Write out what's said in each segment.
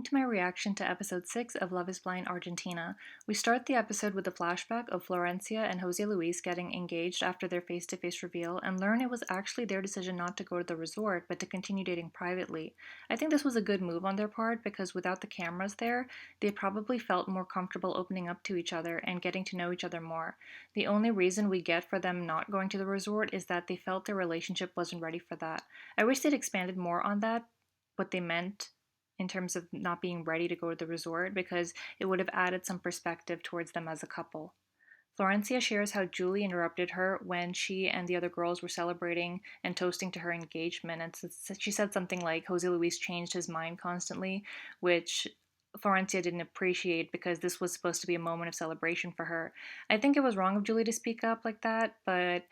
To my reaction to episode 6 of Love is Blind Argentina. We start the episode with a flashback of Florencia and Jose Luis getting engaged after their face to face reveal and learn it was actually their decision not to go to the resort but to continue dating privately. I think this was a good move on their part because without the cameras there, they probably felt more comfortable opening up to each other and getting to know each other more. The only reason we get for them not going to the resort is that they felt their relationship wasn't ready for that. I wish they'd expanded more on that, what they meant in terms of not being ready to go to the resort because it would have added some perspective towards them as a couple. Florencia shares how Julie interrupted her when she and the other girls were celebrating and toasting to her engagement. And she said something like Jose Luis changed his mind constantly, which Florencia didn't appreciate because this was supposed to be a moment of celebration for her. I think it was wrong of Julie to speak up like that, but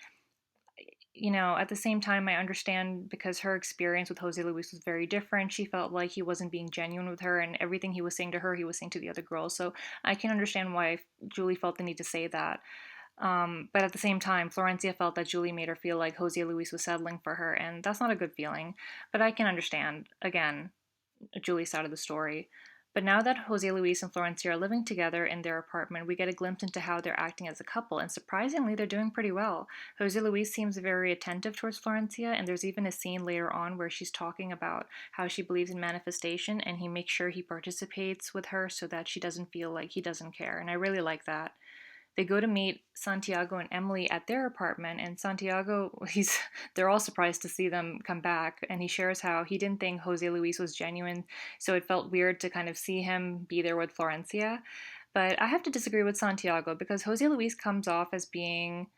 at the same time, I understand because her experience with Jose Luis was very different. She felt like he wasn't being genuine with her, and everything he was saying to her, he was saying to the other girls. So I can understand why Julie felt the need to say that. But at the same time, Florencia felt that Julie made her feel like Jose Luis was settling for her, and that's not a good feeling. But I can understand, again, Julie's side of the story. But now that Jose Luis and Florencia are living together in their apartment, we get a glimpse into how they're acting as a couple, and surprisingly, they're doing pretty well. Jose Luis seems very attentive towards Florencia, and there's even a scene later on where she's talking about how she believes in manifestation, and he makes sure he participates with her so that she doesn't feel like he doesn't care, and I really like that. They go to meet Santiago and Emily at their apartment, and Santiago, they're all surprised to see them come back, and he shares how he didn't think Jose Luis was genuine, so it felt weird to kind of see him be there with Florencia. But I have to disagree with Santiago because Jose Luis comes off as being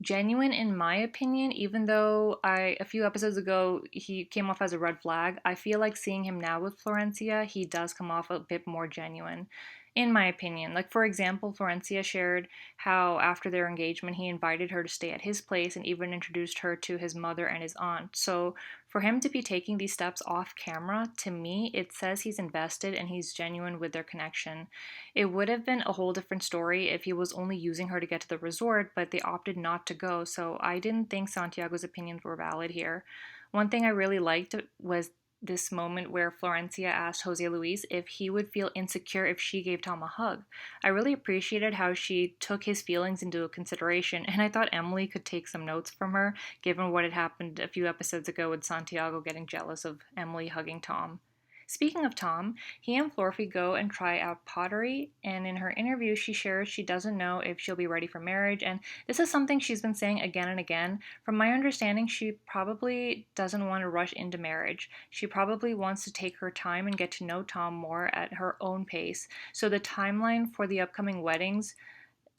genuine in my opinion, even though a few episodes ago he came off as a red flag. I feel like seeing him now with Florencia, he does come off a bit more genuine in my opinion. Like, for example, Florencia shared how after their engagement he invited her to stay at his place and even introduced her to his mother and his aunt. So for him to be taking these steps off camera, to me it says he's invested and he's genuine with their connection. It would have been a whole different story if he was only using her to get to the resort, but they opted not to go, so I didn't think Santiago's opinions were valid here. One thing I really liked was this moment where Florencia asked Jose Luis if he would feel insecure if she gave Tom a hug. I really appreciated how she took his feelings into consideration, and I thought Emily could take some notes from her, given what had happened a few episodes ago with Santiago getting jealous of Emily hugging Tom. Speaking of Tom, he and Florfi go and try out pottery, and in her interview, she shares she doesn't know if she'll be ready for marriage, and this is something she's been saying again and again. From my understanding, she probably doesn't want to rush into marriage. She probably wants to take her time and get to know Tom more at her own pace. So the timeline for the upcoming weddings,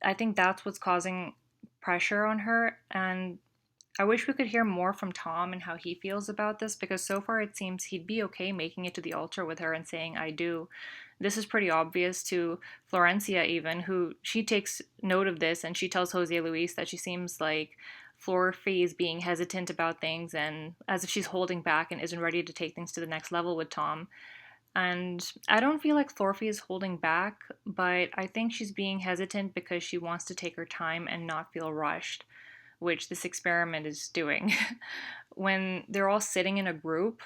I think that's what's causing pressure on her, and I wish we could hear more from Tom and how he feels about this because so far it seems he'd be okay making it to the altar with her and saying, I do. This is pretty obvious to Florencia, even, who she takes note of this and she tells Jose Luis that she seems like Florfi is being hesitant about things and as if she's holding back and isn't ready to take things to the next level with Tom. And I don't feel like Florfi is holding back, but I think she's being hesitant because she wants to take her time and not feel rushed, which this experiment is doing. When they're all sitting in a group,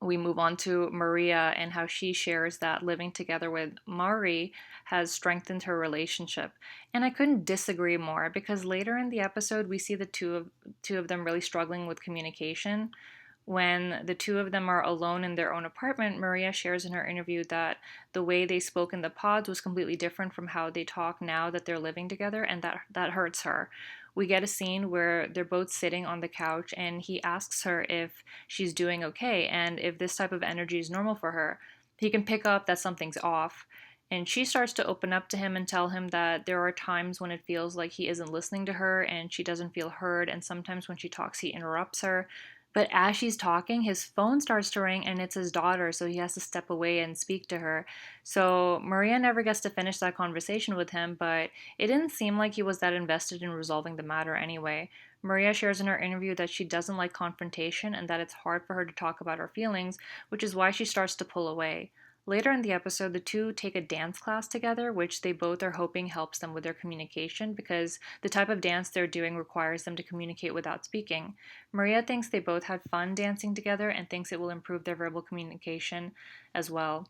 we move on to Maria and how she shares that living together with Mari has strengthened her relationship. And I couldn't disagree more because later in the episode we see the two of them really struggling with communication. When the two of them are alone in their own apartment, Maria shares in her interview that the way they spoke in the pods was completely different from how they talk now that they're living together, and that hurts her. We get a scene where they're both sitting on the couch, and he asks her if she's doing okay and if this type of energy is normal for her. He can pick up that something's off. And she starts to open up to him and tell him that there are times when it feels like he isn't listening to her and she doesn't feel heard, and sometimes when she talks, he interrupts her. But as she's talking, his phone starts to ring and it's his daughter, so he has to step away and speak to her. So Maria never gets to finish that conversation with him, but it didn't seem like he was that invested in resolving the matter anyway. Maria shares in her interview that she doesn't like confrontation and that it's hard for her to talk about her feelings, which is why she starts to pull away. Later in the episode, the two take a dance class together, which they both are hoping helps them with their communication because the type of dance they're doing requires them to communicate without speaking. Maria thinks they both had fun dancing together and thinks it will improve their verbal communication as well.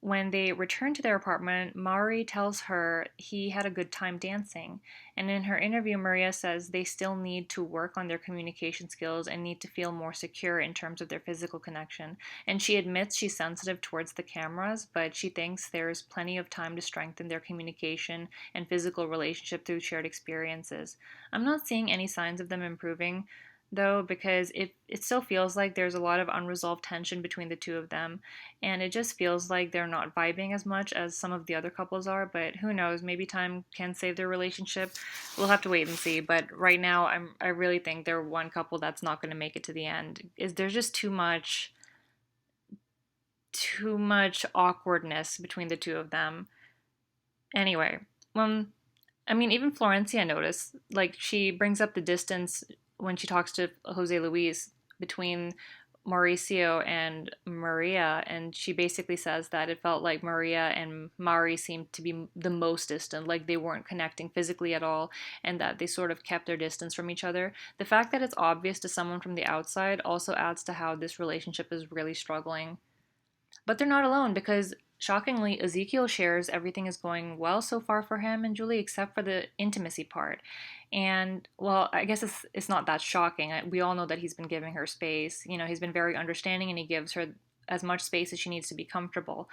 When they return to their apartment, Maury tells her he had a good time dancing. And in her interview, Maria says they still need to work on their communication skills and need to feel more secure in terms of their physical connection. And she admits she's sensitive towards the cameras, but she thinks there's plenty of time to strengthen their communication and physical relationship through shared experiences. I'm not seeing any signs of them improving, though, because it still feels like there's a lot of unresolved tension between the two of them, and it just feels like they're not vibing as much as some of the other couples are. But who knows, maybe time can save their relationship. We'll have to wait and see. But right now, I really think they're one couple that's not going to make it to the end. There's just too much awkwardness between the two of them. Anyway, even Florencia noticed, like, she brings up the distance when she talks to Jose Luis between Mauricio and Maria, and she basically says that it felt like Maria and Mari seemed to be the most distant, like they weren't connecting physically at all, and that they sort of kept their distance from each other. The fact that it's obvious to someone from the outside also adds to how this relationship is really struggling. But they're not alone because, shockingly, Ezequiel shares everything is going well so far for him and Julie, except for the intimacy part. And, well, I guess it's not that shocking. We all know that he's been giving her space. You know, he's been very understanding and he gives her as much space as she needs to be comfortable.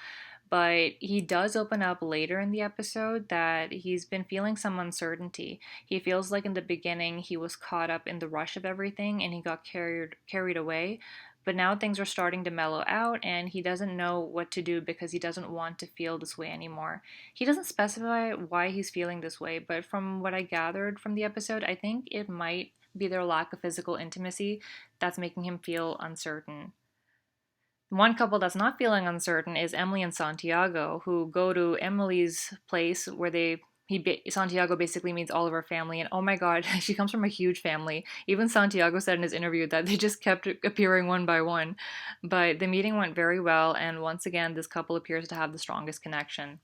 But he does open up later in the episode that he's been feeling some uncertainty. He feels like in the beginning he was caught up in the rush of everything and he got carried away. But now things are starting to mellow out and he doesn't know what to do because he doesn't want to feel this way anymore. He doesn't specify why he's feeling this way, but from what I gathered from the episode, I think it might be their lack of physical intimacy that's making him feel uncertain. One couple that's not feeling uncertain is Emily and Santiago, who go to Emily's place where Santiago basically meets all of her family, and oh my god, she comes from a huge family. Even Santiago said in his interview that they just kept appearing one by one. But the meeting went very well, and once again, this couple appears to have the strongest connection.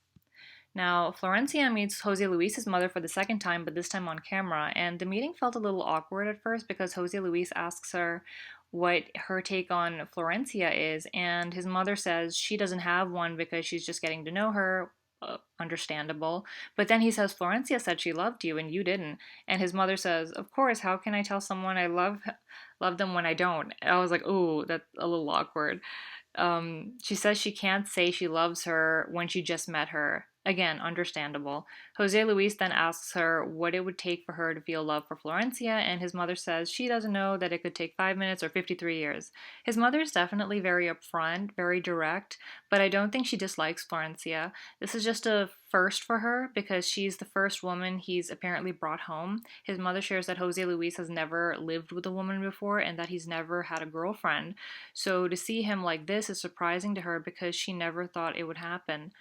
Now, Florencia meets Jose Luis's mother for the second time, but this time on camera, and the meeting felt a little awkward at first because Jose Luis asks her what her take on Florencia is, and his mother says she doesn't have one because she's just getting to know her. Understandable. But then he says, Florencia said she loved you and you didn't. And his mother says, of course, how can I tell someone I love them when I don't? And I was like, ooh, that's a little awkward. She says she can't say she loves her when she just met her. Again, understandable. Jose Luis then asks her what it would take for her to feel love for Florencia, and his mother says she doesn't know, that it could take 5 minutes or 53 years. His mother is definitely very upfront, very direct, but I don't think she dislikes Florencia. This is just a first for her because she's the first woman he's apparently brought home. His mother shares that Jose Luis has never lived with a woman before and that he's never had a girlfriend. So to see him like this is surprising to her because she never thought it would happen.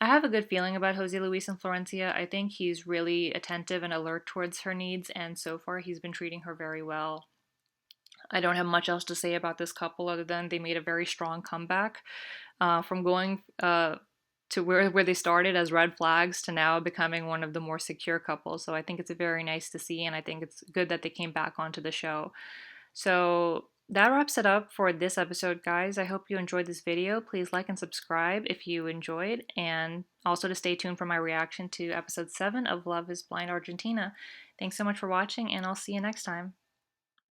I have a good feeling about Jose Luis and Florencia. I think he's really attentive and alert towards her needs, and so far he's been treating her very well. I don't have much else to say about this couple other than they made a very strong comeback from going to where they started as red flags to now becoming one of the more secure couples. So I think it's very nice to see, and I think it's good that they came back onto the show. So that wraps it up for this episode, guys. I hope you enjoyed this video. Please like and subscribe if you enjoyed, and also to stay tuned for my reaction to episode 7 of Love is Blind Argentina. Thanks so much for watching, and I'll see you next time.